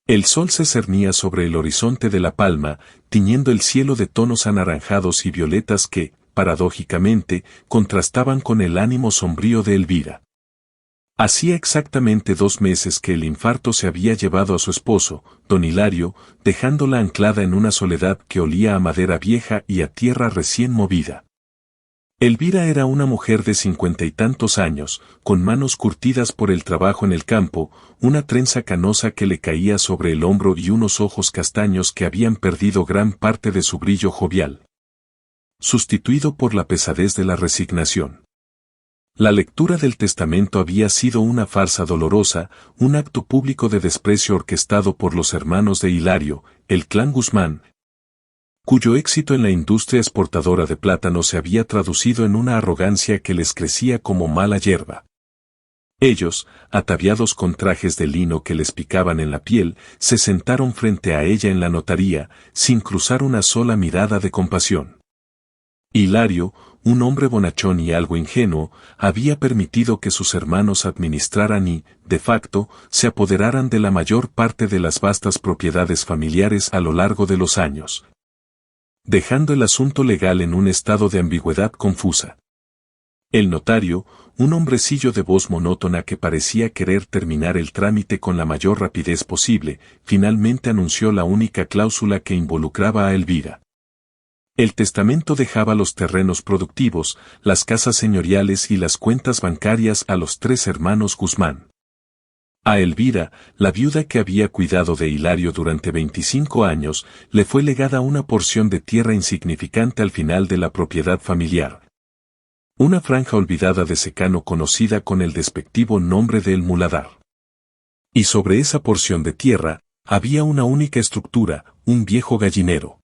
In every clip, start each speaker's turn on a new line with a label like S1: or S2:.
S1: El sol se cernía sobre el horizonte de la palma, tiñendo el cielo de tonos anaranjados y violetas que, paradójicamente, contrastaban con el ánimo sombrío de Elvira. Hacía exactamente 2 meses que el infarto se había llevado a su esposo, don Hilario, dejándola anclada en una soledad que olía a madera vieja y a tierra recién movida. Elvira era una mujer de 50 y tantos años, con manos curtidas por el trabajo en el campo, una trenza canosa que le caía sobre el hombro y unos ojos castaños que habían perdido gran parte de su brillo jovial, sustituido por la pesadez de la resignación. La lectura del testamento había sido una farsa dolorosa, un acto público de desprecio orquestado por los hermanos de Hilario, el clan Guzmán, cuyo éxito en la industria exportadora de plátano se había traducido en una arrogancia que les crecía como mala hierba. Ellos, ataviados con trajes de lino que les picaban en la piel, se sentaron frente a ella en la notaría, sin cruzar una sola mirada de compasión. Hilario, un hombre bonachón y algo ingenuo, había permitido que sus hermanos administraran y, de facto, se apoderaran de la mayor parte de las vastas propiedades familiares a lo largo de los años, dejando el asunto legal en un estado de ambigüedad confusa. El notario, un hombrecillo de voz monótona que parecía querer terminar el trámite con la mayor rapidez posible, finalmente anunció la única cláusula que involucraba a Elvira. El testamento dejaba los terrenos productivos, las casas señoriales y las cuentas bancarias a los 3 hermanos Guzmán. A Elvira, la viuda que había cuidado de Hilario durante 25 años, le fue legada una porción de tierra insignificante al final de la propiedad familiar. Una franja olvidada de secano conocida con el despectivo nombre de El Muladar. Y sobre esa porción de tierra, había una única estructura, un viejo gallinero.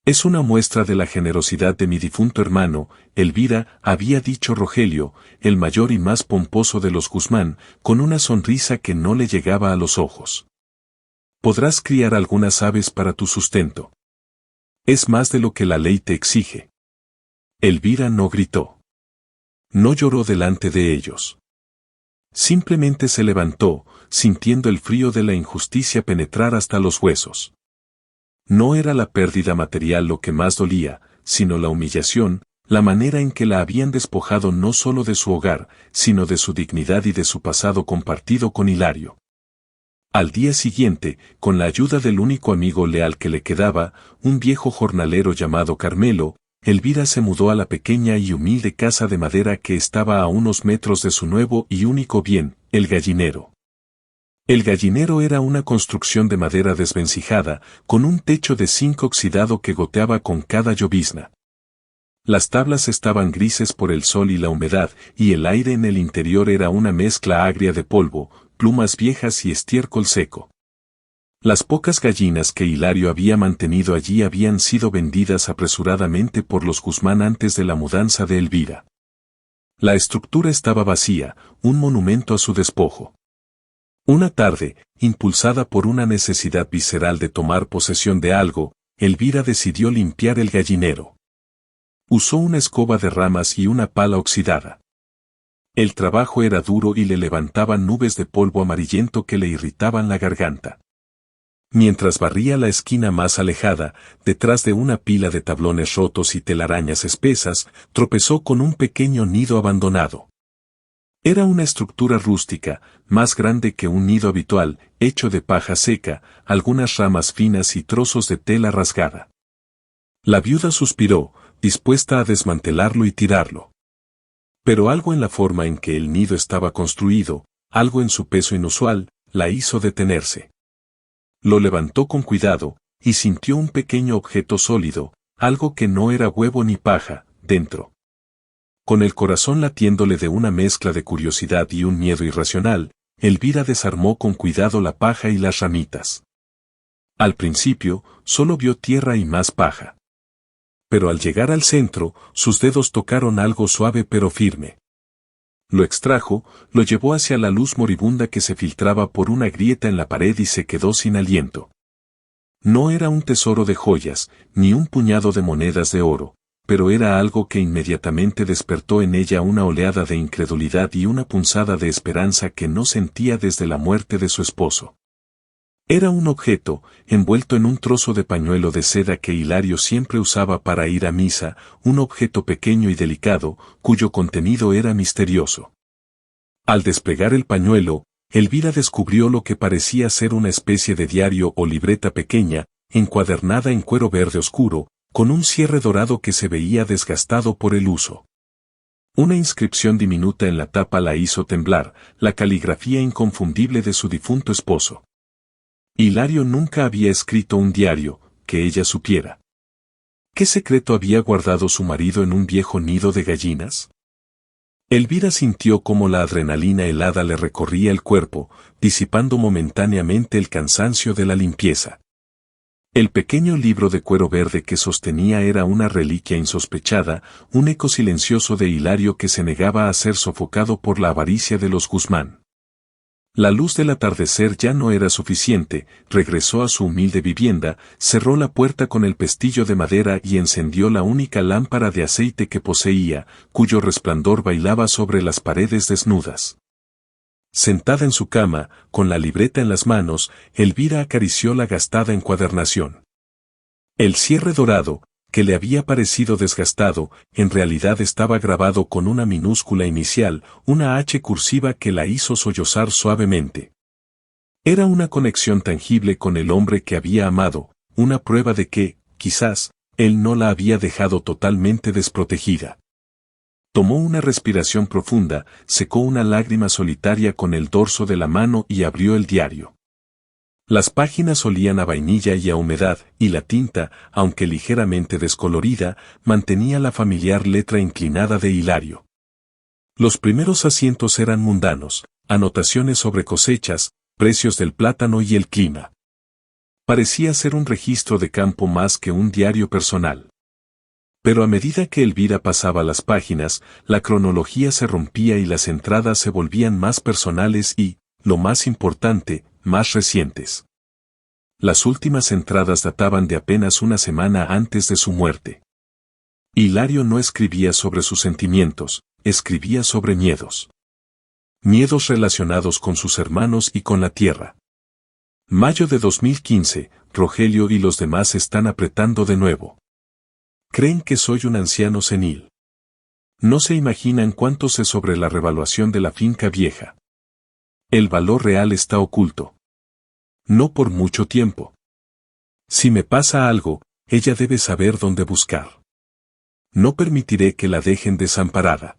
S1: Es una muestra de la generosidad de mi difunto hermano, Elvira, había dicho Rogelio, el mayor y más pomposo de los Guzmán, con una sonrisa que no le llegaba a los ojos. Podrás criar algunas aves para tu sustento. Es más de lo que la ley te exige. Elvira no gritó. No lloró delante de ellos. Simplemente se levantó, sintiendo el frío de la injusticia penetrar hasta los huesos. No era la pérdida material lo que más dolía, sino la humillación, la manera en que la habían despojado no solo de su hogar, sino de su dignidad y de su pasado compartido con Hilario. Al día siguiente, con la ayuda del único amigo leal que le quedaba, un viejo jornalero llamado Carmelo, Elvira se mudó a la pequeña y humilde casa de madera que estaba a unos metros de su nuevo y único bien, el gallinero. El gallinero era una construcción de madera desvencijada, con un techo de zinc oxidado que goteaba con cada llovizna. Las tablas estaban grises por el sol y la humedad, y el aire en el interior era una mezcla agria de polvo, plumas viejas y estiércol seco. Las pocas gallinas que Hilario había mantenido allí habían sido vendidas apresuradamente por los Guzmán antes de la mudanza de Elvira. La estructura estaba vacía, un monumento a su despojo. Una tarde, impulsada por una necesidad visceral de tomar posesión de algo, Elvira decidió limpiar el gallinero. Usó una escoba de ramas y una pala oxidada. El trabajo era duro y le levantaban nubes de polvo amarillento que le irritaban la garganta. Mientras barría la esquina más alejada, detrás de una pila de tablones rotos y telarañas espesas, tropezó con un pequeño nido abandonado. Era una estructura rústica, más grande que un nido habitual, hecho de paja seca, algunas ramas finas y trozos de tela rasgada. La viuda suspiró, dispuesta a desmantelarlo y tirarlo. Pero algo en la forma en que el nido estaba construido, algo en su peso inusual, la hizo detenerse. Lo levantó con cuidado, y sintió un pequeño objeto sólido, algo que no era huevo ni paja, dentro. Con el corazón latiéndole de una mezcla de curiosidad y un miedo irracional, Elvira desarmó con cuidado la paja y las ramitas. Al principio, solo vio tierra y más paja. Pero al llegar al centro, sus dedos tocaron algo suave pero firme. Lo extrajo, lo llevó hacia la luz moribunda que se filtraba por una grieta en la pared y se quedó sin aliento. No era un tesoro de joyas, ni un puñado de monedas de oro, pero era algo que inmediatamente despertó en ella una oleada de incredulidad y una punzada de esperanza que no sentía desde la muerte de su esposo. Era un objeto, envuelto en un trozo de pañuelo de seda que Hilario siempre usaba para ir a misa, un objeto pequeño y delicado, cuyo contenido era misterioso. Al desplegar el pañuelo, Elvira descubrió lo que parecía ser una especie de diario o libreta pequeña, encuadernada en cuero verde oscuro, con un cierre dorado que se veía desgastado por el uso. Una inscripción diminuta en la tapa la hizo temblar, la caligrafía inconfundible de su difunto esposo. Hilario nunca había escrito un diario, que ella supiera. ¿Qué secreto había guardado su marido en un viejo nido de gallinas? Elvira sintió cómo la adrenalina helada le recorría el cuerpo, disipando momentáneamente el cansancio de la limpieza. El pequeño libro de cuero verde que sostenía era una reliquia insospechada, un eco silencioso de Hilario que se negaba a ser sofocado por la avaricia de los Guzmán. La luz del atardecer ya no era suficiente, regresó a su humilde vivienda, cerró la puerta con el pestillo de madera y encendió la única lámpara de aceite que poseía, cuyo resplandor bailaba sobre las paredes desnudas. Sentada en su cama, con la libreta en las manos, Elvira acarició la gastada encuadernación. El cierre dorado, que le había parecido desgastado, en realidad estaba grabado con una minúscula inicial, una H cursiva que la hizo sollozar suavemente. Era una conexión tangible con el hombre que había amado, una prueba de que, quizás, él no la había dejado totalmente desprotegida. Tomó una respiración profunda, secó una lágrima solitaria con el dorso de la mano y abrió el diario. Las páginas olían a vainilla y a humedad, y la tinta, aunque ligeramente descolorida, mantenía la familiar letra inclinada de Hilario. Los primeros asientos eran mundanos, anotaciones sobre cosechas, precios del plátano y el clima. Parecía ser un registro de campo más que un diario personal. Pero a medida que Elvira pasaba las páginas, la cronología se rompía y las entradas se volvían más personales y, lo más importante, más recientes. Las últimas entradas databan de apenas una semana antes de su muerte. Hilario no escribía sobre sus sentimientos, escribía sobre miedos. Miedos relacionados con sus hermanos y con la tierra. Mayo de 2015, Rogelio y los demás están apretando de nuevo. Creen que soy un anciano senil. No se imaginan cuánto sé sobre la revaluación de la finca vieja. El valor real está oculto. No por mucho tiempo. Si me pasa algo, ella debe saber dónde buscar. No permitiré que la dejen desamparada.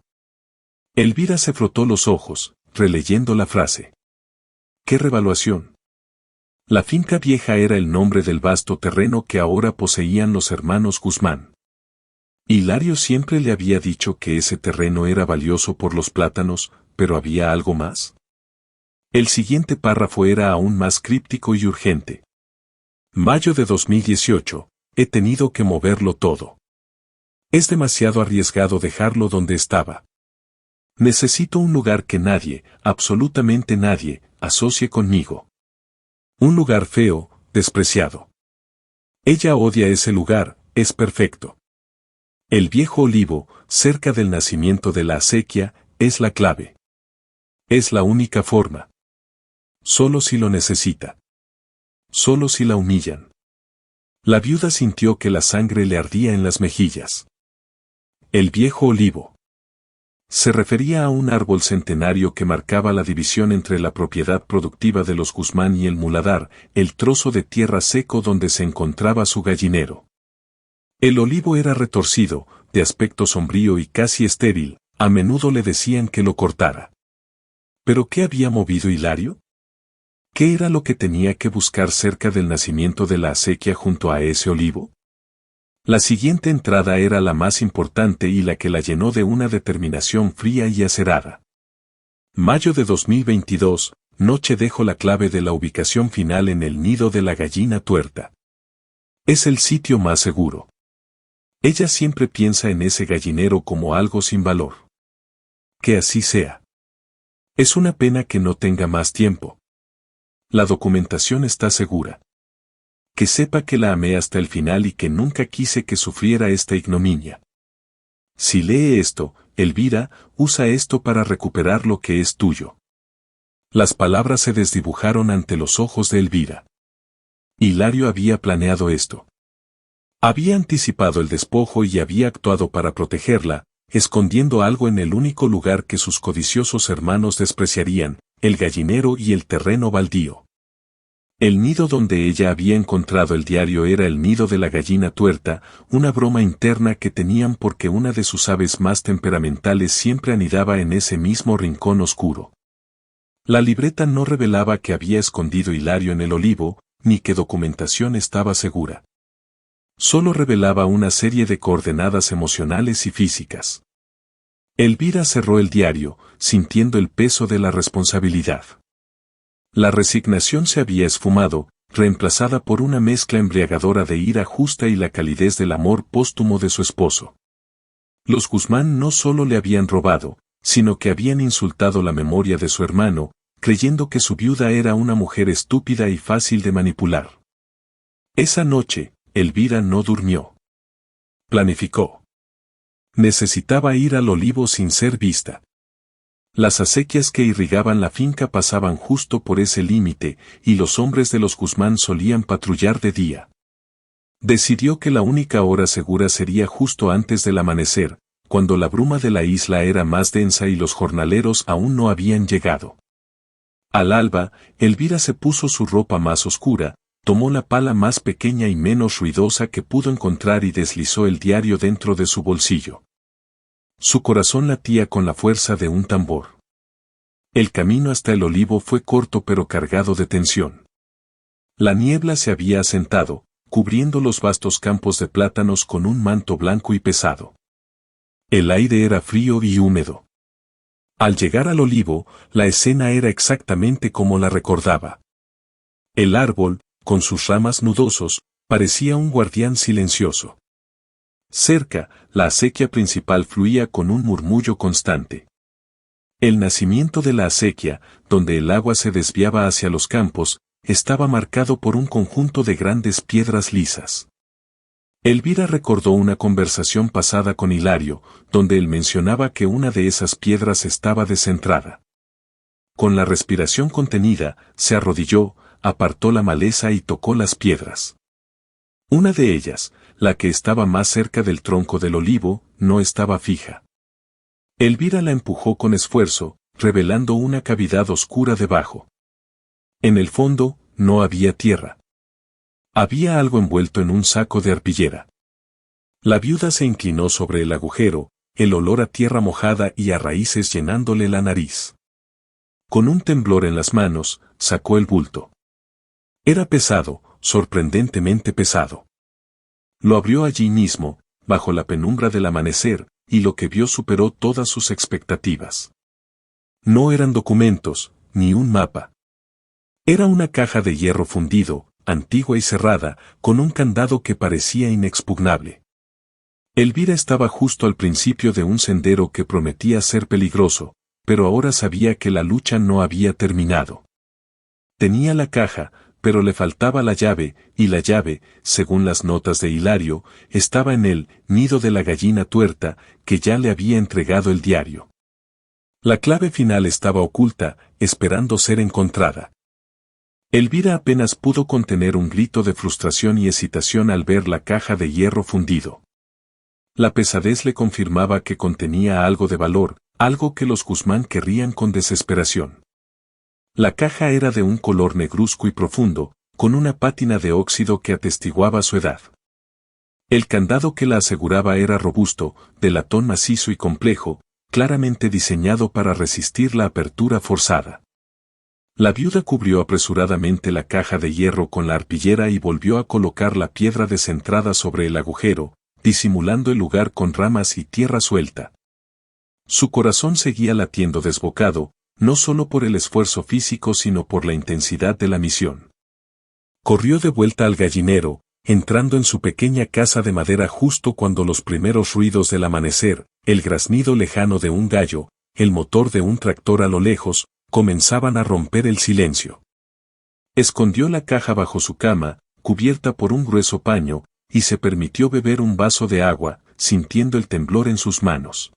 S1: Elvira se frotó los ojos, releyendo la frase. ¿Qué revaluación? La finca vieja era el nombre del vasto terreno que ahora poseían los hermanos Guzmán. Hilario siempre le había dicho que ese terreno era valioso por los plátanos, pero ¿había algo más? El siguiente párrafo era aún más críptico y urgente. Mayo de 2018, he tenido que moverlo todo. Es demasiado arriesgado dejarlo donde estaba. Necesito un lugar que nadie, absolutamente nadie, asocie conmigo. Un lugar feo, despreciado. Ella odia ese lugar, es perfecto. El viejo olivo, cerca del nacimiento de la acequia, es la clave. Es la única forma. Solo si lo necesita. Solo si la humillan. La viuda sintió que la sangre le ardía en las mejillas. El viejo olivo. Se refería a un árbol centenario que marcaba la división entre la propiedad productiva de los Guzmán y el muladar, el trozo de tierra seco donde se encontraba su gallinero. El olivo era retorcido, de aspecto sombrío y casi estéril, a menudo le decían que lo cortara. ¿Pero qué había movido Hilario? ¿Qué era lo que tenía que buscar cerca del nacimiento de la acequia junto a ese olivo? La siguiente entrada era la más importante y la que la llenó de una determinación fría y acerada. Mayo de 2022, noche dejo la clave de la ubicación final en el nido de la gallina tuerta. Es el sitio más seguro. Ella siempre piensa en ese gallinero como algo sin valor. Que así sea. Es una pena que no tenga más tiempo. La documentación está segura. Que sepa que la amé hasta el final y que nunca quise que sufriera esta ignominia. Si lee esto, Elvira, usa esto para recuperar lo que es tuyo. Las palabras se desdibujaron ante los ojos de Elvira. Hilario había planeado esto. Había anticipado el despojo y había actuado para protegerla, escondiendo algo en el único lugar que sus codiciosos hermanos despreciarían, el gallinero y el terreno baldío. El nido donde ella había encontrado el diario era el nido de la gallina tuerta, una broma interna que tenían porque una de sus aves más temperamentales siempre anidaba en ese mismo rincón oscuro. La libreta no revelaba que había escondido Hilario en el olivo, ni qué documentación estaba segura. Solo revelaba una serie de coordenadas emocionales y físicas. Elvira cerró el diario, sintiendo el peso de la responsabilidad. La resignación se había esfumado, reemplazada por una mezcla embriagadora de ira justa y la calidez del amor póstumo de su esposo. Los Guzmán no solo le habían robado, sino que habían insultado la memoria de su hermano, creyendo que su viuda era una mujer estúpida y fácil de manipular. Esa noche, Elvira no durmió. Planificó. Necesitaba ir al olivo sin ser vista. Las acequias que irrigaban la finca pasaban justo por ese límite, y los hombres de los Guzmán solían patrullar de día. Decidió que la única hora segura sería justo antes del amanecer, cuando la bruma de la isla era más densa y los jornaleros aún no habían llegado. Al alba, Elvira se puso su ropa más oscura, tomó la pala más pequeña y menos ruidosa que pudo encontrar y deslizó el diario dentro de su bolsillo. Su corazón latía con la fuerza de un tambor. El camino hasta el olivo fue corto pero cargado de tensión. La niebla se había asentado, cubriendo los vastos campos de plátanos con un manto blanco y pesado. El aire era frío y húmedo. Al llegar al olivo, la escena era exactamente como la recordaba. El árbol, con sus ramas nudosos, parecía un guardián silencioso. Cerca, la acequia principal fluía con un murmullo constante. El nacimiento de la acequia, donde el agua se desviaba hacia los campos, estaba marcado por un conjunto de grandes piedras lisas. Elvira recordó una conversación pasada con Hilario, donde él mencionaba que una de esas piedras estaba descentrada. Con la respiración contenida, se arrodilló, apartó la maleza y tocó las piedras. Una de ellas, la que estaba más cerca del tronco del olivo, no estaba fija. Elvira la empujó con esfuerzo, revelando una cavidad oscura debajo. En el fondo, no había tierra. Había algo envuelto en un saco de arpillera. La viuda se inclinó sobre el agujero, el olor a tierra mojada y a raíces llenándole la nariz. Con un temblor en las manos, sacó el bulto. Era pesado, sorprendentemente pesado. Lo abrió allí mismo, bajo la penumbra del amanecer, y lo que vio superó todas sus expectativas. No eran documentos, ni un mapa. Era una caja de hierro fundido, antigua y cerrada, con un candado que parecía inexpugnable. Elvira estaba justo al principio de un sendero que prometía ser peligroso, pero ahora sabía que la lucha no había terminado. Tenía la caja, pero le faltaba la llave, y la llave, según las notas de Hilario, estaba en el nido de la gallina tuerta, que ya le había entregado el diario. La clave final estaba oculta, esperando ser encontrada. Elvira apenas pudo contener un grito de frustración y excitación al ver la caja de hierro fundido. La pesadez le confirmaba que contenía algo de valor, algo que los Guzmán querrían con desesperación. La caja era de un color negruzco y profundo, con una pátina de óxido que atestiguaba su edad. El candado que la aseguraba era robusto, de latón macizo y complejo, claramente diseñado para resistir la apertura forzada. La viuda cubrió apresuradamente la caja de hierro con la arpillera y volvió a colocar la piedra descentrada sobre el agujero, disimulando el lugar con ramas y tierra suelta. Su corazón seguía latiendo desbocado, no solo por el esfuerzo físico sino por la intensidad de la misión. Corrió de vuelta al gallinero, entrando en su pequeña casa de madera justo cuando los primeros ruidos del amanecer, el graznido lejano de un gallo, el motor de un tractor a lo lejos, comenzaban a romper el silencio. Escondió la caja bajo su cama, cubierta por un grueso paño, y se permitió beber un vaso de agua, sintiendo el temblor en sus manos.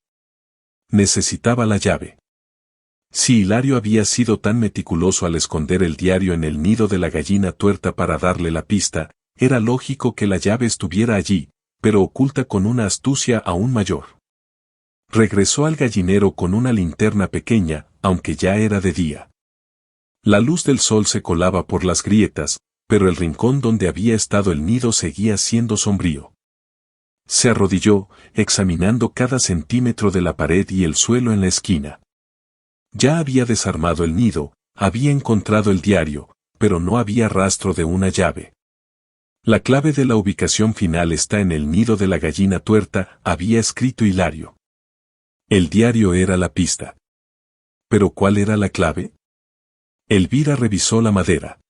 S1: Necesitaba la llave. Si Hilario había sido tan meticuloso al esconder el diario en el nido de la gallina tuerta para darle la pista, era lógico que la llave estuviera allí, pero oculta con una astucia aún mayor. Regresó al gallinero con una linterna pequeña, aunque ya era de día. La luz del sol se colaba por las grietas, pero el rincón donde había estado el nido seguía siendo sombrío. Se arrodilló, examinando cada centímetro de la pared y el suelo en la esquina. Ya había desarmado el nido, había encontrado el diario, pero no había rastro de una llave. La clave de la ubicación final está en el nido de la gallina tuerta, había escrito Hilario. El diario era la pista. ¿Pero cuál era la clave? Elvira revisó la madera.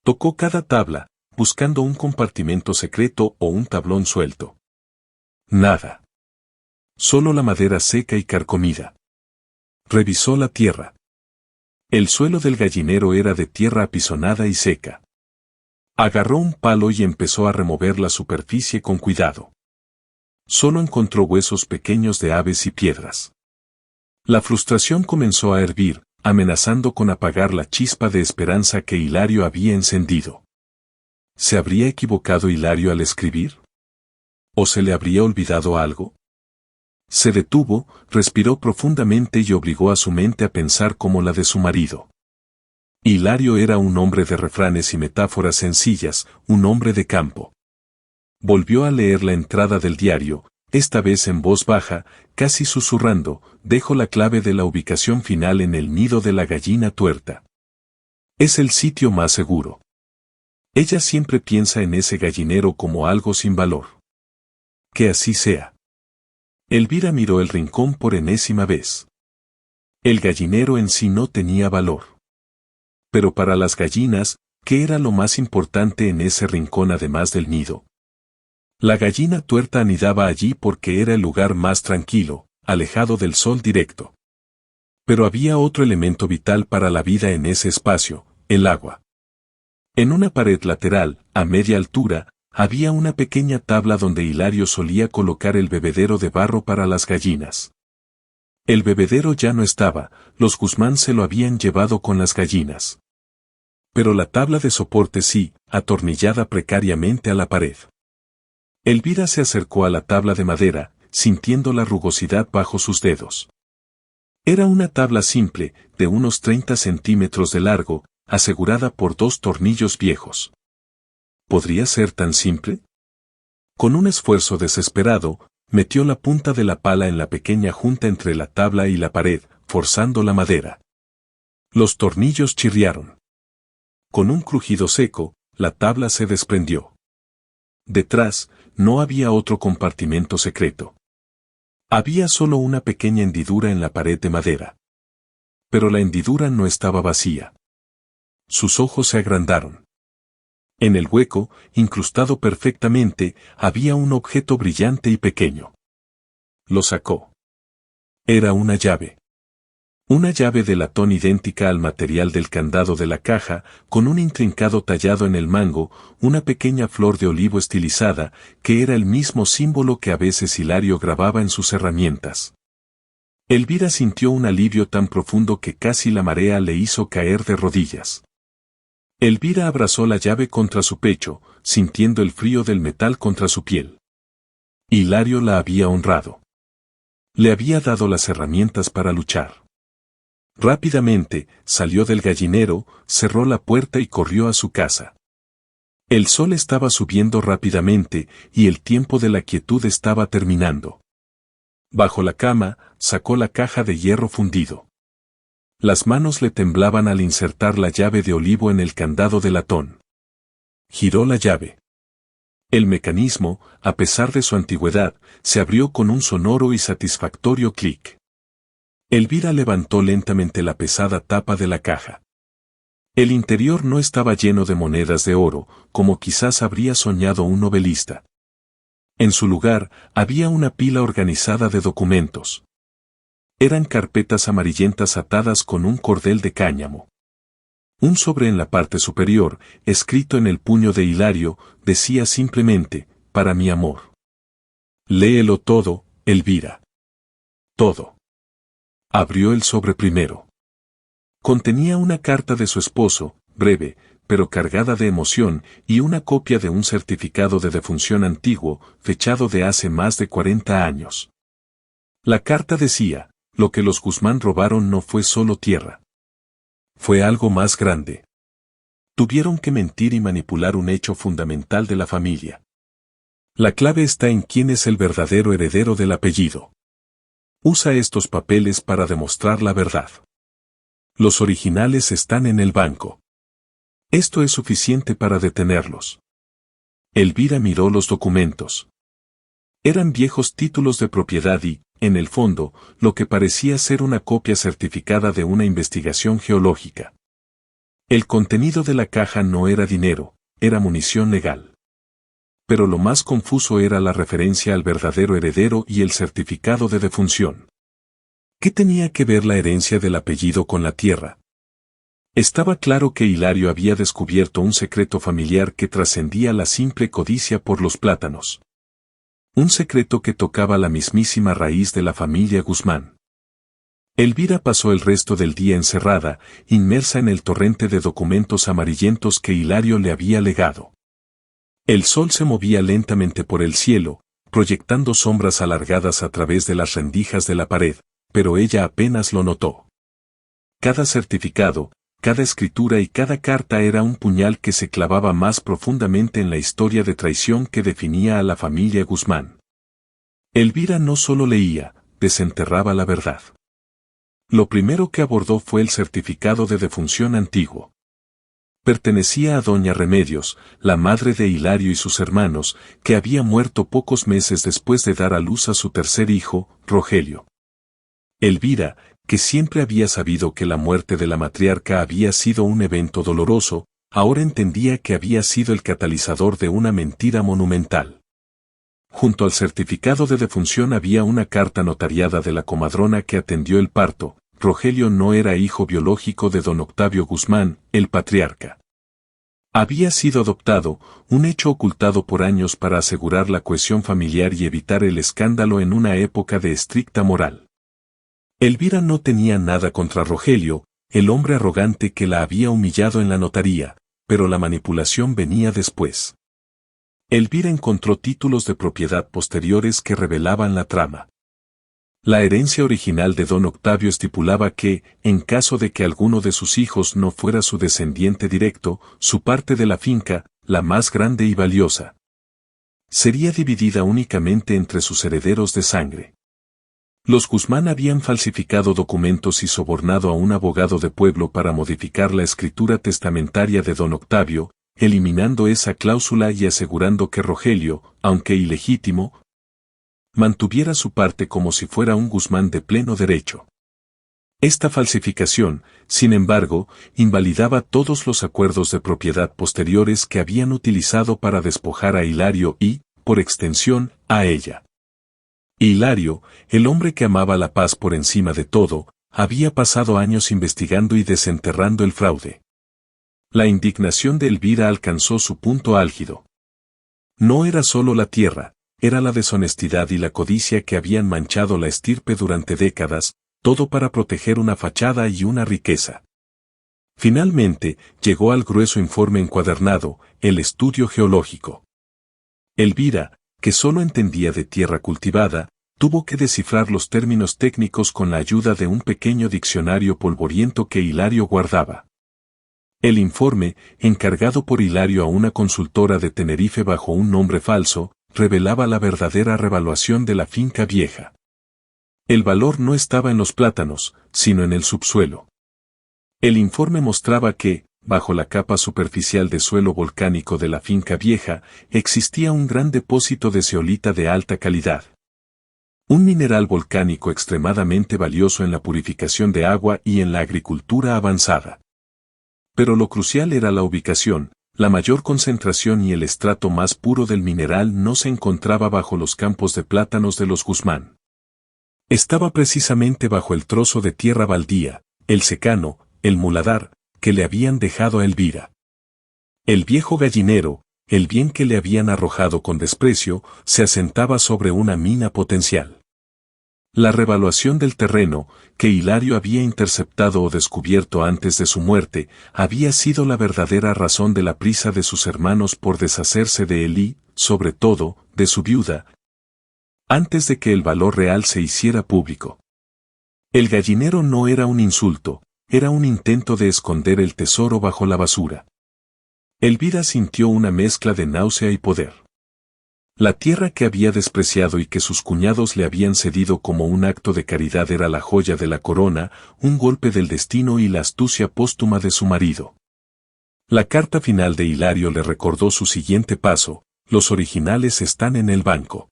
S1: Tocó cada tabla, buscando un compartimento secreto o un tablón suelto. Nada. Solo la madera seca y carcomida. Revisó la tierra. El suelo del gallinero era de tierra apisonada y seca. Agarró un palo y empezó a remover la superficie con cuidado. Solo encontró huesos pequeños de aves y piedras. La frustración comenzó a hervir, amenazando con apagar la chispa de esperanza que Hilario había encendido. ¿Se habría equivocado Hilario al escribir? ¿O se le habría olvidado algo? Se detuvo, respiró profundamente y obligó a su mente a pensar como la de su marido. Hilario era un hombre de refranes y metáforas sencillas, un hombre de campo. Volvió a leer la entrada del diario, esta vez en voz baja, casi susurrando, dejo la clave de la ubicación final en el nido de la gallina tuerta. Es el sitio más seguro. Ella siempre piensa en ese gallinero como algo sin valor. Que así sea. Elvira miró el rincón por enésima vez. El gallinero en sí no tenía valor. Pero para las gallinas, ¿qué era lo más importante en ese rincón además del nido? La gallina tuerta anidaba allí porque era el lugar más tranquilo, alejado del sol directo. Pero había otro elemento vital para la vida en ese espacio, el agua. En una pared lateral, a media altura, había una pequeña tabla donde Hilario solía colocar el bebedero de barro para las gallinas. El bebedero ya no estaba, los Guzmán se lo habían llevado con las gallinas. Pero la tabla de soporte sí, atornillada precariamente a la pared. Elvira se acercó a la tabla de madera, sintiendo la rugosidad bajo sus dedos. Era una tabla simple, de unos 30 centímetros de largo, asegurada por 2 tornillos viejos. ¿Podría ser tan simple? Con un esfuerzo desesperado, metió la punta de la pala en la pequeña junta entre la tabla y la pared, forzando la madera. Los tornillos chirriaron. Con un crujido seco, la tabla se desprendió. Detrás, no había otro compartimento secreto. Había solo una pequeña hendidura en la pared de madera. Pero la hendidura no estaba vacía. Sus ojos se agrandaron. En el hueco, incrustado perfectamente, había un objeto brillante y pequeño. Lo sacó. Era una llave. Una llave de latón idéntica al material del candado de la caja, con un intrincado tallado en el mango, una pequeña flor de olivo estilizada, que era el mismo símbolo que a veces Hilario grababa en sus herramientas. Elvira sintió un alivio tan profundo que casi la marea le hizo caer de rodillas. Elvira abrazó la llave contra su pecho, sintiendo el frío del metal contra su piel. Hilario la había honrado. Le había dado las herramientas para luchar. Rápidamente, salió del gallinero, cerró la puerta y corrió a su casa. El sol estaba subiendo rápidamente, y el tiempo de la quietud estaba terminando. Bajo la cama, sacó la caja de hierro fundido. Las manos le temblaban al insertar la llave de olivo en el candado de latón. Giró la llave. El mecanismo, a pesar de su antigüedad, se abrió con un sonoro y satisfactorio clic. Elvira levantó lentamente la pesada tapa de la caja. El interior no estaba lleno de monedas de oro, como quizás habría soñado un novelista. En su lugar, había una pila organizada de documentos. Eran carpetas amarillentas atadas con un cordel de cáñamo. Un sobre en la parte superior, escrito en el puño de Hilario, decía simplemente, para mi amor. Léelo todo, Elvira. Todo. Abrió el sobre primero. Contenía una carta de su esposo, breve, pero cargada de emoción, y una copia de un certificado de defunción antiguo, fechado de hace más de 40 años. La carta decía: lo que los Guzmán robaron no fue solo tierra. Fue algo más grande. Tuvieron que mentir y manipular un hecho fundamental de la familia. La clave está en quién es el verdadero heredero del apellido. Usa estos papeles para demostrar la verdad. Los originales están en el banco. Esto es suficiente para detenerlos. Elvira miró los documentos. Eran viejos títulos de propiedad y, en el fondo, lo que parecía ser una copia certificada de una investigación geológica. El contenido de la caja no era dinero, era munición legal. Pero lo más confuso era la referencia al verdadero heredero y el certificado de defunción. ¿Qué tenía que ver la herencia del apellido con la tierra? Estaba claro que Hilario había descubierto un secreto familiar que trascendía la simple codicia por los plátanos. Un secreto que tocaba la mismísima raíz de la familia Guzmán. Elvira pasó el resto del día encerrada, inmersa en el torrente de documentos amarillentos que Hilario le había legado. El sol se movía lentamente por el cielo, proyectando sombras alargadas a través de las rendijas de la pared, pero ella apenas lo notó. Cada certificado, cada escritura y cada carta era un puñal que se clavaba más profundamente en la historia de traición que definía a la familia Guzmán. Elvira no solo leía, desenterraba la verdad. Lo primero que abordó fue el certificado de defunción antiguo. Pertenecía a doña Remedios, la madre de Hilario y sus hermanos, que había muerto pocos meses después de dar a luz a su tercer hijo, Rogelio. Elvira, que siempre había sabido que la muerte de la matriarca había sido un evento doloroso, ahora entendía que había sido el catalizador de una mentira monumental. Junto al certificado de defunción había una carta notariada de la comadrona que atendió el parto. Rogelio no era hijo biológico de don Octavio Guzmán, el patriarca. Había sido adoptado, un hecho ocultado por años para asegurar la cohesión familiar y evitar el escándalo en una época de estricta moral. Elvira no tenía nada contra Rogelio, el hombre arrogante que la había humillado en la notaría, pero la manipulación venía después. Elvira encontró títulos de propiedad posteriores que revelaban la trama. La herencia original de don Octavio estipulaba que, en caso de que alguno de sus hijos no fuera su descendiente directo, su parte de la finca, la más grande y valiosa, sería dividida únicamente entre sus herederos de sangre. Los Guzmán habían falsificado documentos y sobornado a un abogado de pueblo para modificar la escritura testamentaria de don Octavio, eliminando esa cláusula y asegurando que Rogelio, aunque ilegítimo, mantuviera su parte como si fuera un Guzmán de pleno derecho. Esta falsificación, sin embargo, invalidaba todos los acuerdos de propiedad posteriores que habían utilizado para despojar a Hilario y, por extensión, a ella. Hilario, el hombre que amaba la paz por encima de todo, había pasado años investigando y desenterrando el fraude. La indignación de Elvira alcanzó su punto álgido. No era solo la tierra, era la deshonestidad y la codicia que habían manchado la estirpe durante décadas, todo para proteger una fachada y una riqueza. Finalmente, llegó al grueso informe encuadernado, el estudio geológico. Elvira, que solo entendía de tierra cultivada, tuvo que descifrar los términos técnicos con la ayuda de un pequeño diccionario polvoriento que Hilario guardaba. El informe, encargado por Hilario a una consultora de Tenerife bajo un nombre falso, revelaba la verdadera revaluación de la finca vieja. El valor no estaba en los plátanos, sino en el subsuelo. El informe mostraba que, bajo la capa superficial de suelo volcánico de la finca vieja, existía un gran depósito de zeolita de alta calidad. Un mineral volcánico extremadamente valioso en la purificación de agua y en la agricultura avanzada. Pero lo crucial era la ubicación. La mayor concentración y el estrato más puro del mineral no se encontraba bajo los campos de plátanos de los Guzmán. Estaba precisamente bajo el trozo de tierra baldía, el secano, el muladar, que le habían dejado a Elvira. El viejo gallinero, el bien que le habían arrojado con desprecio, se asentaba sobre una mina potencial. La revaluación del terreno, que Hilario había interceptado o descubierto antes de su muerte, había sido la verdadera razón de la prisa de sus hermanos por deshacerse de él y, sobre todo, de su viuda, antes de que el valor real se hiciera público. El gallinero no era un insulto, era un intento de esconder el tesoro bajo la basura. Elvira sintió una mezcla de náusea y poder. La tierra que había despreciado y que sus cuñados le habían cedido como un acto de caridad era la joya de la corona, un golpe del destino y la astucia póstuma de su marido. La carta final de Hilario le recordó su siguiente paso: los originales están en el banco.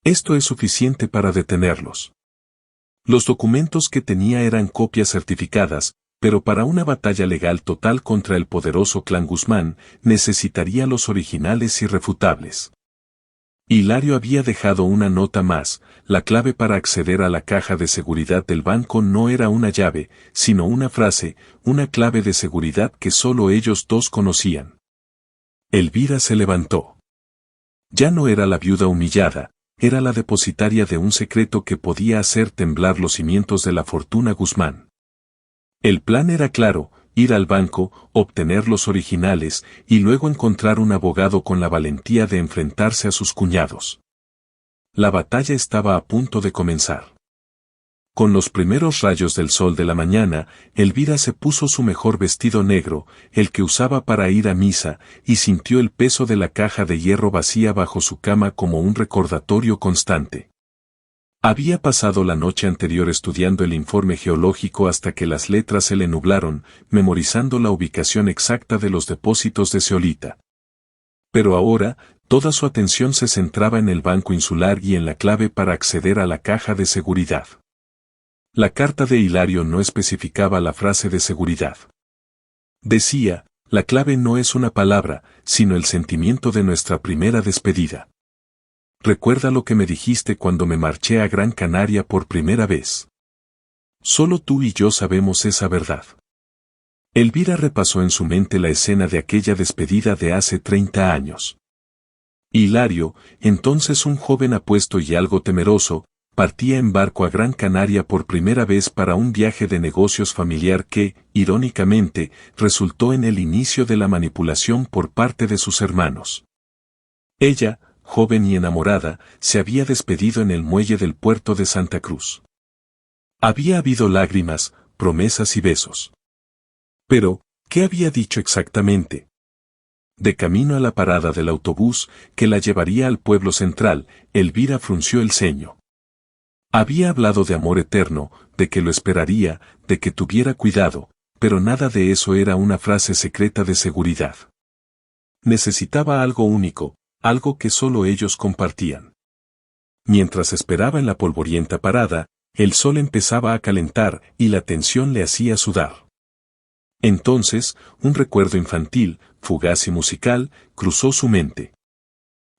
S1: Esto es suficiente para detenerlos. Los documentos que tenía eran copias certificadas, pero para una batalla legal total contra el poderoso clan Guzmán, necesitaría los originales irrefutables. Hilario había dejado una nota más: la clave para acceder a la caja de seguridad del banco no era una llave, sino una frase, una clave de seguridad que solo ellos dos conocían. Elvira se levantó. Ya no era la viuda humillada, era la depositaria de un secreto que podía hacer temblar los cimientos de la fortuna Guzmán. El plan era claro: ir al banco, obtener los originales, y luego encontrar un abogado con la valentía de enfrentarse a sus cuñados. La batalla estaba a punto de comenzar. Con los primeros rayos del sol de la mañana, Elvira se puso su mejor vestido negro, el que usaba para ir a misa, y sintió el peso de la caja de hierro vacía bajo su cama como un recordatorio constante. Había pasado la noche anterior estudiando el informe geológico hasta que las letras se le nublaron, memorizando la ubicación exacta de los depósitos de zeolita. Pero ahora, toda su atención se centraba en el banco insular y en la clave para acceder a la caja de seguridad. La carta de Hilario no especificaba la frase de seguridad. Decía: la clave no es una palabra, sino el sentimiento de nuestra primera despedida. Recuerda lo que me dijiste cuando me marché a Gran Canaria por primera vez. Solo tú y yo sabemos esa verdad. Elvira repasó en su mente la escena de aquella despedida de hace 30 años. Hilario, entonces un joven apuesto y algo temeroso, partía en barco a Gran Canaria por primera vez para un viaje de negocios familiar que, irónicamente, resultó en el inicio de la manipulación por parte de sus hermanos. Ella, joven y enamorada, se había despedido en el muelle del puerto de Santa Cruz. Había habido lágrimas, promesas y besos. Pero, ¿qué había dicho exactamente? De camino a la parada del autobús, que la llevaría al pueblo central, Elvira frunció el ceño. Había hablado de amor eterno, de que lo esperaría, de que tuviera cuidado, pero nada de eso era una frase secreta de seguridad. Necesitaba algo único, algo que solo ellos compartían. Mientras esperaba en la polvorienta parada, el sol empezaba a calentar y la tensión le hacía sudar. Entonces, un recuerdo infantil, fugaz y musical, cruzó su mente.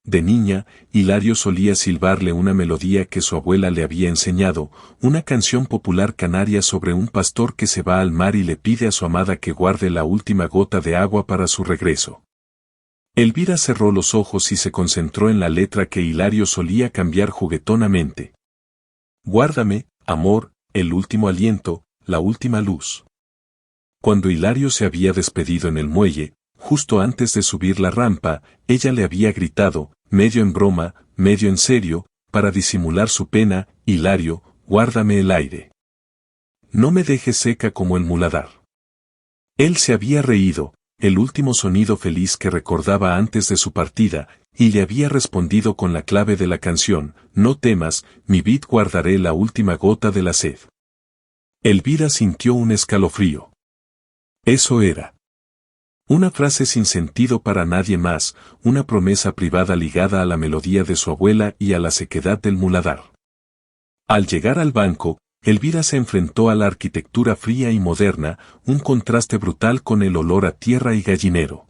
S1: De niña, Hilario solía silbarle una melodía que su abuela le había enseñado, una canción popular canaria sobre un pastor que se va al mar y le pide a su amada que guarde la última gota de agua para su regreso. Elvira cerró los ojos y se concentró en la letra que Hilario solía cambiar juguetonamente. Guárdame, amor, el último aliento, la última luz. Cuando Hilario se había despedido en el muelle, justo antes de subir la rampa, ella le había gritado, medio en broma, medio en serio, para disimular su pena: Hilario, guárdame el aire. No me dejes seca como el muladar. Él se había reído, el último sonido feliz que recordaba antes de su partida, y le había respondido con la clave de la canción: no temas, mi vid guardaré la última gota de la sed. Elvira sintió un escalofrío. Eso era una frase sin sentido para nadie más, una promesa privada ligada a la melodía de su abuela y a la sequedad del muladar. Al llegar al banco, Elvira se enfrentó a la arquitectura fría y moderna, un contraste brutal con el olor a tierra y gallinero.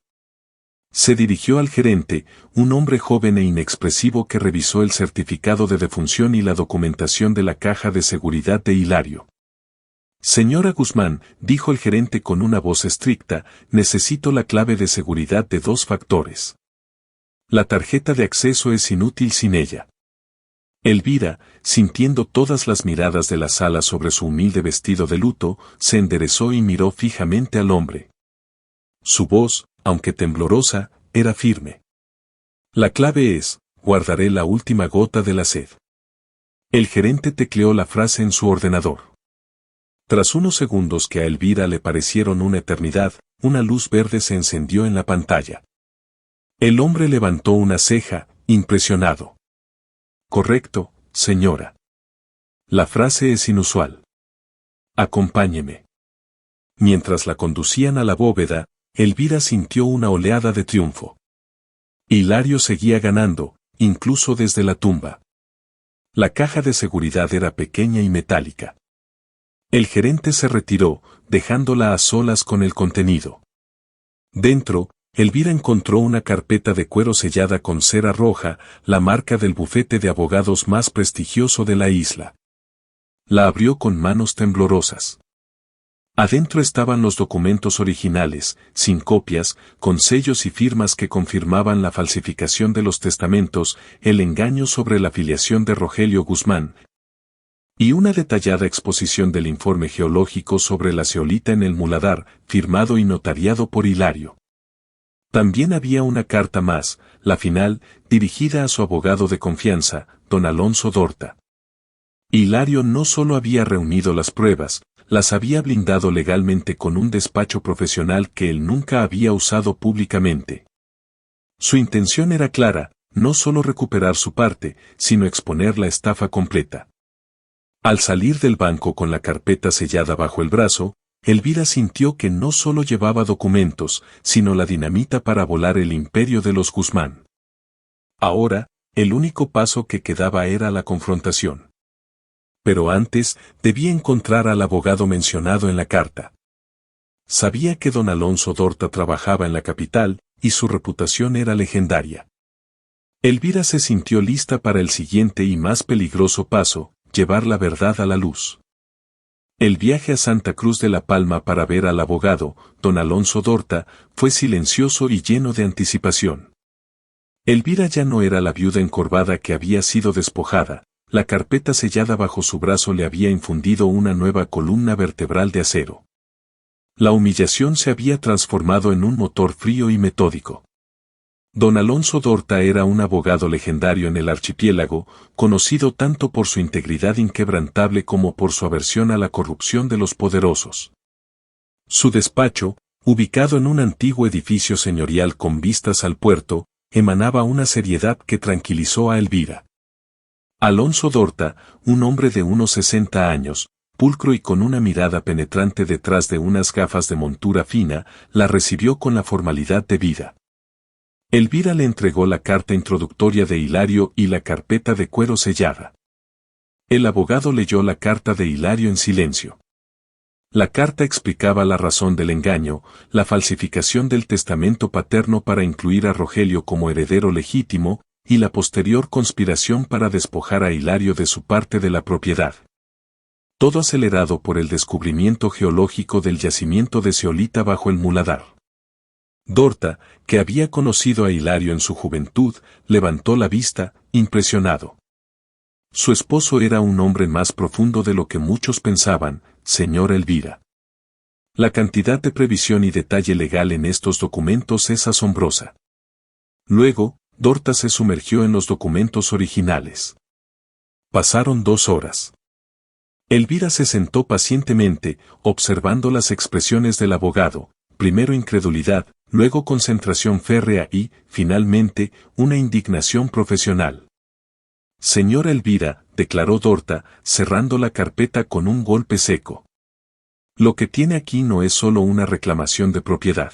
S1: Se dirigió al gerente, un hombre joven e inexpresivo que revisó el certificado de defunción y la documentación de la caja de seguridad de Hilario. Señora Guzmán, dijo el gerente con una voz estricta, necesito la clave de seguridad de 2 factores. La tarjeta de acceso es inútil sin ella. Elvira, sintiendo todas las miradas de la sala sobre su humilde vestido de luto, se enderezó y miró fijamente al hombre. Su voz, aunque temblorosa, era firme. La clave es, guardaré la última gota de la sed. El gerente tecleó la frase en su ordenador. Tras unos segundos que a Elvira le parecieron una eternidad, una luz verde se encendió en la pantalla. El hombre levantó una ceja, impresionado. Correcto, señora. La frase es inusual. Acompáñeme. Mientras la conducían a la bóveda, Elvira sintió una oleada de triunfo. Hilario seguía ganando, incluso desde la tumba. La caja de seguridad era pequeña y metálica. El gerente se retiró, dejándola a solas con el contenido. Dentro, Elvira encontró una carpeta de cuero sellada con cera roja, la marca del bufete de abogados más prestigioso de la isla. La abrió con manos temblorosas. Adentro estaban los documentos originales, sin copias, con sellos y firmas que confirmaban la falsificación de los testamentos, el engaño sobre la filiación de Rogelio Guzmán, y una detallada exposición del informe geológico sobre la zeolita en el muladar, firmado y notariado por Hilario. También había una carta más, la final, dirigida a su abogado de confianza, don Alonso Dorta. Hilario no solo había reunido las pruebas, las había blindado legalmente con un despacho profesional que él nunca había usado públicamente. Su intención era clara, no solo recuperar su parte, sino exponer la estafa completa. Al salir del banco con la carpeta sellada bajo el brazo, Elvira sintió que no solo llevaba documentos, sino la dinamita para volar el imperio de los Guzmán. Ahora, el único paso que quedaba era la confrontación. Pero antes, debía encontrar al abogado mencionado en la carta. Sabía que don Alonso Dorta trabajaba en la capital, y su reputación era legendaria. Elvira se sintió lista para el siguiente y más peligroso paso, llevar la verdad a la luz. El viaje a Santa Cruz de la Palma para ver al abogado, don Alonso Dorta, fue silencioso y lleno de anticipación. Elvira ya no era la viuda encorvada que había sido despojada, la carpeta sellada bajo su brazo le había infundido una nueva columna vertebral de acero. La humillación se había transformado en un motor frío y metódico. Don Alonso Dorta era un abogado legendario en el archipiélago, conocido tanto por su integridad inquebrantable como por su aversión a la corrupción de los poderosos. Su despacho, ubicado en un antiguo edificio señorial con vistas al puerto, emanaba una seriedad que tranquilizó a Elvira. Alonso Dorta, un hombre de unos 60 años, pulcro y con una mirada penetrante detrás de unas gafas de montura fina, la recibió con la formalidad debida. Elvira le entregó la carta introductoria de Hilario y la carpeta de cuero sellada. El abogado leyó la carta de Hilario en silencio. La carta explicaba la razón del engaño, la falsificación del testamento paterno para incluir a Rogelio como heredero legítimo, y la posterior conspiración para despojar a Hilario de su parte de la propiedad. Todo acelerado por el descubrimiento geológico del yacimiento de zeolita bajo el muladar. Dorta, que había conocido a Hilario en su juventud, levantó la vista, impresionado. Su esposo era un hombre más profundo de lo que muchos pensaban, señora Elvira. La cantidad de previsión y detalle legal en estos documentos es asombrosa. Luego, Dorta se sumergió en los documentos originales. Pasaron 2 horas. Elvira se sentó pacientemente, observando las expresiones del abogado, primero incredulidad, luego concentración férrea y, finalmente, una indignación profesional. Señora Elvira, declaró Dorta, cerrando la carpeta con un golpe seco. Lo que tiene aquí no es solo una reclamación de propiedad.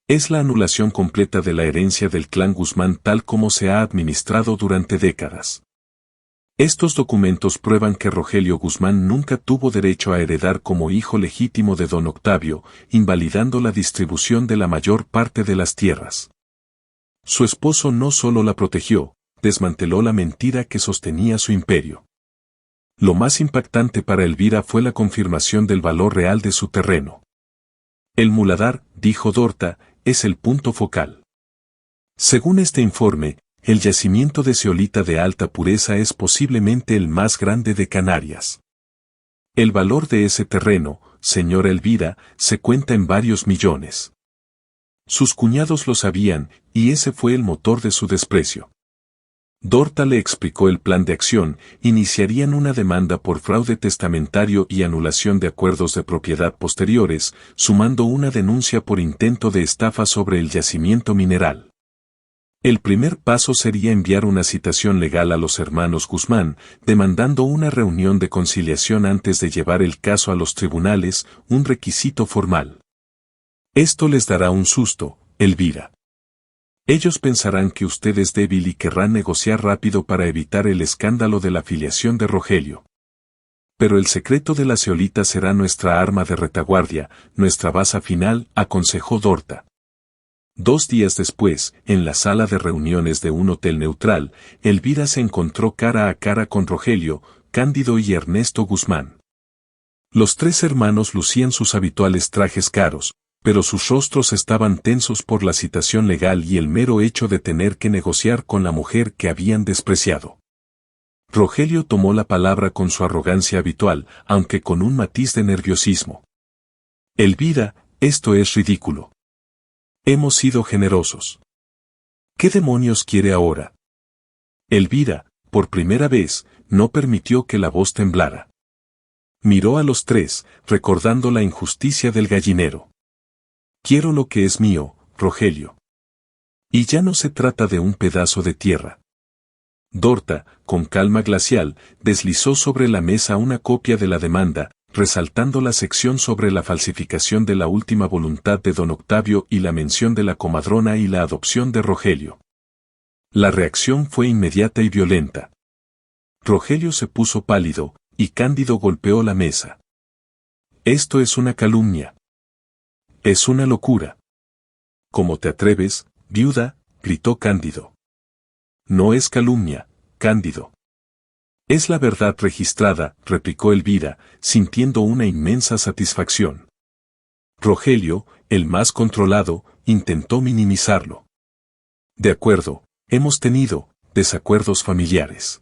S1: Es la anulación completa de la herencia del clan Guzmán tal como se ha administrado durante décadas. Estos documentos prueban que Rogelio Guzmán nunca tuvo derecho a heredar como hijo legítimo de don Octavio, invalidando la distribución de la mayor parte de las tierras. Su esposo no solo la protegió, desmanteló la mentira que sostenía su imperio. Lo más impactante para Elvira fue la confirmación del valor real de su terreno. El muladar, dijo Dorta, es el punto focal. Según este informe, el yacimiento de zeolita de alta pureza es posiblemente el más grande de Canarias. El valor de ese terreno, señora Elvira, se cuenta en varios millones. Sus cuñados lo sabían, y ese fue el motor de su desprecio. Dorta le explicó el plan de acción: iniciarían una demanda por fraude testamentario y anulación de acuerdos de propiedad posteriores, sumando una denuncia por intento de estafa sobre el yacimiento mineral. El primer paso sería enviar una citación legal a los hermanos Guzmán, demandando una reunión de conciliación antes de llevar el caso a los tribunales, un requisito formal. Esto les dará un susto, Elvira. Ellos pensarán que usted es débil y querrán negociar rápido para evitar el escándalo de la filiación de Rogelio. Pero el secreto de la zeolita será nuestra arma de retaguardia, nuestra baza final, aconsejó Dorta. 2 días después, en la sala de reuniones de un hotel neutral, Elvira se encontró cara a cara con Rogelio, Cándido y Ernesto Guzmán. Los 3 hermanos lucían sus habituales trajes caros, pero sus rostros estaban tensos por la citación legal y el mero hecho de tener que negociar con la mujer que habían despreciado. Rogelio tomó la palabra con su arrogancia habitual, aunque con un matiz de nerviosismo. Elvira, esto es ridículo. Hemos sido generosos. ¿Qué demonios quiere ahora? Elvira, por primera vez, no permitió que la voz temblara. Miró a los 3, recordando la injusticia del gallinero. Quiero lo que es mío, Rogelio. Y ya no se trata de un pedazo de tierra. Dorta, con calma glacial, deslizó sobre la mesa una copia de la demanda, resaltando la sección sobre la falsificación de la última voluntad de don Octavio y la mención de la comadrona y la adopción de Rogelio. La reacción fue inmediata y violenta. Rogelio se puso pálido, y Cándido golpeó la mesa. Esto es una calumnia. Es una locura. ¿Cómo te atreves, viuda?, gritó Cándido. No es calumnia, Cándido. Es la verdad registrada, replicó Elvira, sintiendo una inmensa satisfacción. Rogelio, el más controlado, intentó minimizarlo. De acuerdo, hemos tenido desacuerdos familiares.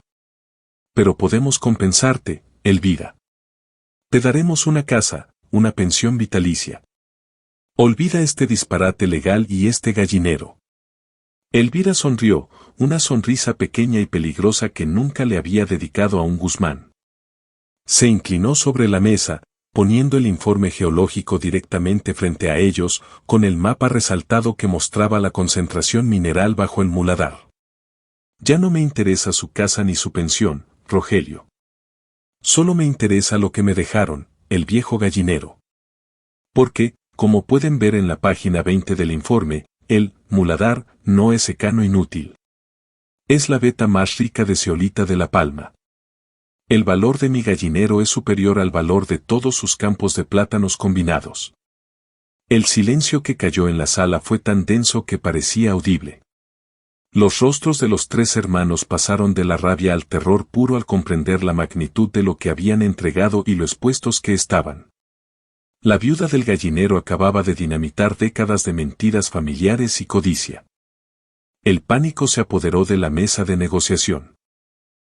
S1: Pero podemos compensarte, Elvira. Te daremos una casa, una pensión vitalicia. Olvida este disparate legal y este gallinero. Elvira sonrió, una sonrisa pequeña y peligrosa que nunca le había dedicado a un Guzmán. Se inclinó sobre la mesa, poniendo el informe geológico directamente frente a ellos, con el mapa resaltado que mostraba la concentración mineral bajo el muladar. Ya no me interesa su casa ni su pensión, Rogelio. Solo me interesa lo que me dejaron, el viejo gallinero. Porque, como pueden ver en la página 20 del informe, el muladar no es secano inútil. Es la veta más rica de zeolita de La Palma. El valor de mi gallinero es superior al valor de todos sus campos de plátanos combinados. El silencio que cayó en la sala fue tan denso que parecía audible. Los rostros de los 3 hermanos pasaron de la rabia al terror puro al comprender la magnitud de lo que habían entregado y lo expuestos que estaban. La viuda del gallinero acababa de dinamitar décadas de mentiras familiares y codicia. El pánico se apoderó de la mesa de negociación.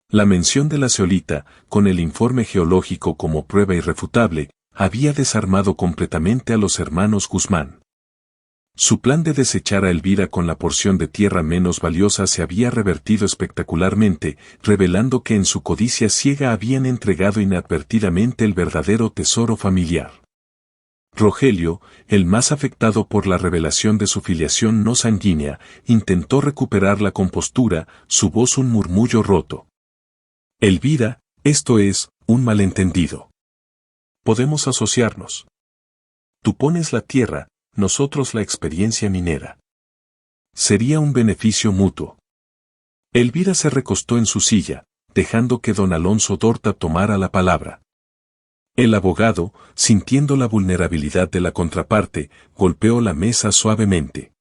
S1: La mención de la zeolita, con el informe geológico como prueba irrefutable, había desarmado completamente a los hermanos Guzmán. Su plan de desechar a Elvira con la porción de tierra menos valiosa se había revertido espectacularmente, revelando que en su codicia ciega habían entregado inadvertidamente el verdadero tesoro familiar. Rogelio, el más afectado por la revelación de su filiación no sanguínea, intentó recuperar la compostura, su voz un murmullo roto. Elvira, esto es un malentendido. Podemos asociarnos. Tú pones la tierra, nosotros la experiencia minera. Sería un beneficio mutuo. Elvira se recostó en su silla, dejando que don Alonso Dorta tomara la palabra. El abogado, sintiendo la vulnerabilidad de la contraparte, golpeó la mesa suavemente.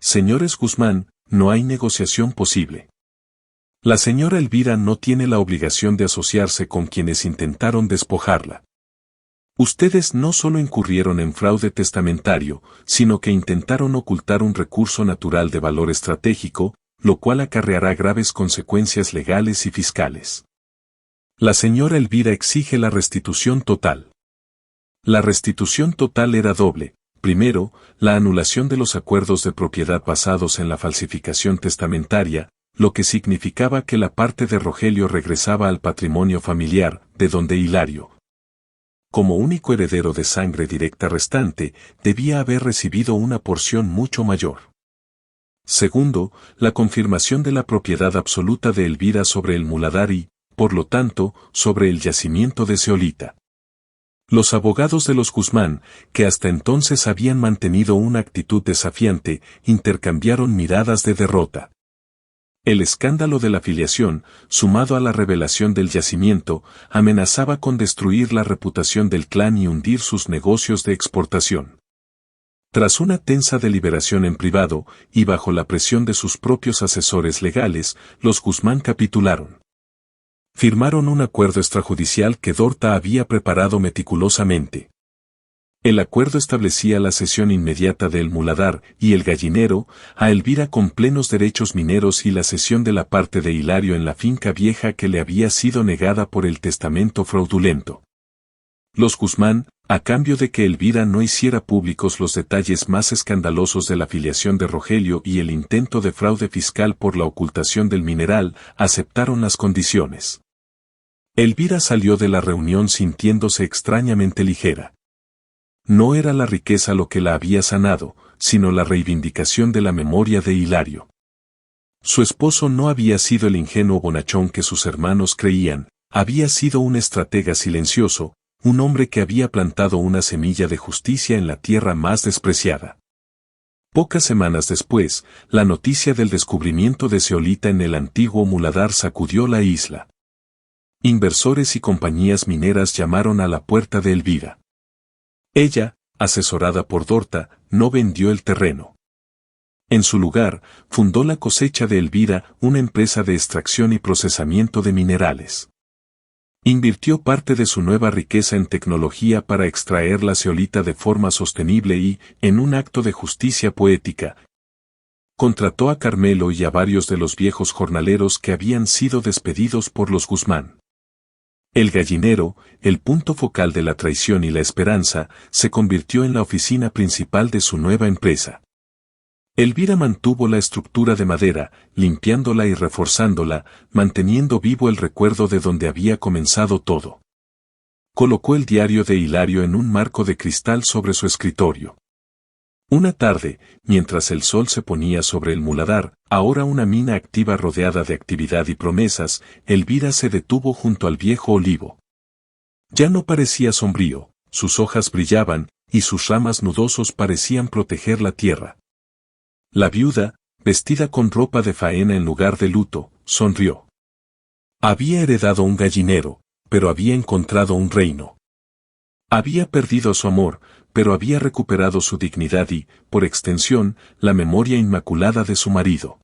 S1: Señores Guzmán, no hay negociación posible. La señora Elvira no tiene la obligación de asociarse con quienes intentaron despojarla. Ustedes no solo incurrieron en fraude testamentario, sino que intentaron ocultar un recurso natural de valor estratégico, lo cual acarreará graves consecuencias legales y fiscales. La señora Elvira exige la restitución total. La restitución total era doble. Primero, la anulación de los acuerdos de propiedad basados en la falsificación testamentaria, lo que significaba que la parte de Rogelio regresaba al patrimonio familiar, de donde Hilario, como único heredero de sangre directa restante, debía haber recibido una porción mucho mayor. Segundo, la confirmación de la propiedad absoluta de Elvira sobre el muladar y, por lo tanto, sobre el yacimiento de zeolita. Los abogados de los Guzmán, que hasta entonces habían mantenido una actitud desafiante, intercambiaron miradas de derrota. El escándalo de la filiación, sumado a la revelación del yacimiento, amenazaba con destruir la reputación del clan y hundir sus negocios de exportación. Tras una tensa deliberación en privado, y bajo la presión de sus propios asesores legales, los Guzmán capitularon. Firmaron un acuerdo extrajudicial que Dorta había preparado meticulosamente. El acuerdo establecía la cesión inmediata del muladar y el gallinero a Elvira con plenos derechos mineros y la cesión de la parte de Hilario en la finca vieja que le había sido negada por el testamento fraudulento. Los Guzmán, a cambio de que Elvira no hiciera públicos los detalles más escandalosos de la filiación de Rogelio y el intento de fraude fiscal por la ocultación del mineral, aceptaron las condiciones. Elvira salió de la reunión sintiéndose extrañamente ligera. No era la riqueza lo que la había sanado, sino la reivindicación de la memoria de Hilario. Su esposo no había sido el ingenuo bonachón que sus hermanos creían, había sido un estratega silencioso, un hombre que había plantado una semilla de justicia en la tierra más despreciada. Pocas semanas después, la noticia del descubrimiento de zeolita en el antiguo muladar sacudió la isla. Inversores y compañías mineras llamaron a la puerta de Elvira. Ella, asesorada por Dorta, no vendió el terreno. En su lugar, fundó la Cosecha de Elvira, una empresa de extracción y procesamiento de minerales. Invirtió parte de su nueva riqueza en tecnología para extraer la zeolita de forma sostenible y, en un acto de justicia poética, contrató a Carmelo y a varios de los viejos jornaleros que habían sido despedidos por los Guzmán. El gallinero, el punto focal de la traición y la esperanza, se convirtió en la oficina principal de su nueva empresa. Elvira mantuvo la estructura de madera, limpiándola y reforzándola, manteniendo vivo el recuerdo de donde había comenzado todo. Colocó el diario de Hilario en un marco de cristal sobre su escritorio. Una tarde, mientras el sol se ponía sobre el muladar, ahora una mina activa rodeada de actividad y promesas, Elvira se detuvo junto al viejo olivo. Ya no parecía sombrío, sus hojas brillaban, y sus ramas nudosos parecían proteger la tierra. La viuda, vestida con ropa de faena en lugar de luto, sonrió. Había heredado un gallinero, pero había encontrado un reino. Había perdido su amor, pero había recuperado su dignidad y, por extensión, la memoria inmaculada de su marido.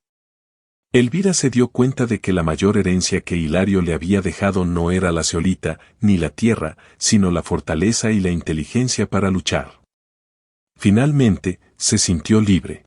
S1: Elvira se dio cuenta de que la mayor herencia que Hilario le había dejado no era la zeolita, ni la tierra, sino la fortaleza y la inteligencia para luchar. Finalmente, se sintió libre.